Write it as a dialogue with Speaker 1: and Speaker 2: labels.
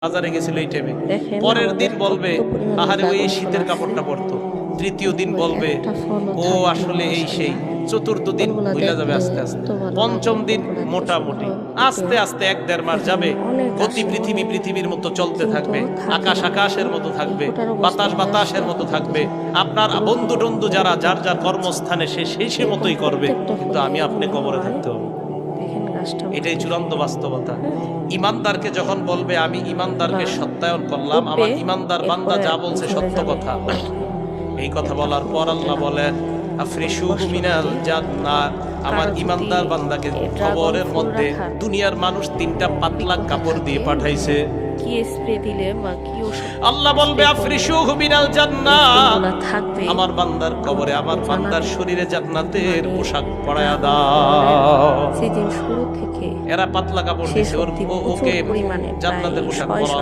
Speaker 1: বাজারে গেছিল এই টাইমে, পরের দিন বলবে আহারে ওই শীতের কাপড়টা পরতো, তৃতীয় দিন বলবে ও আসলে এই সেই, চতুর্থ দিন ভুলে যাবে আস্তে আস্তে, পঞ্চম দিন মোটামুটি আস্তে আস্তে 1-1.5 মাস যাবে। গতি পৃথিবীর মতো চলতে থাকবে, আকাশ আকাশের মতো থাকবে, বাতাস বাতাসের মতো থাকবে। আপনার বন্ধু টন্ধু যারা যার যার কর্মস্থানে সে মতোই করবে, কিন্তু আমি আপনি কবরে থাকতে হবে। এটাই চূড়ান্ত বাস্তবতা। ইমানদারকে যখন বলবে আমি ইমানদারকে সত্যায়ন করলাম, আমার ইমানদার বান্দা যা বলছে সত্য কথা, এই কথা বলার পর আল্লাহ বলেন আফরিশুহু মিনাল জান্নাহ, আমার ইমানদার বান্দাকে কবরের মধ্যে দুনিয়ার মানুষ 3টা পাতলা কাপড় দিয়ে পাঠাইছে।
Speaker 2: কি স্প্রে দিলে বা কি ওষুধ
Speaker 1: আল্লাহ বলবে আফরিশুহু মিনাল জান্নাহ, আমার বান্দার কবরে আমার বান্দার শরীরে জান্নাতের পোশাক পরায়া দাও।
Speaker 2: সেদিন শুরু থেকে
Speaker 1: এরা পাতলা কাপড় দিছে, ওকে জান্নাতের পোশাক পরা।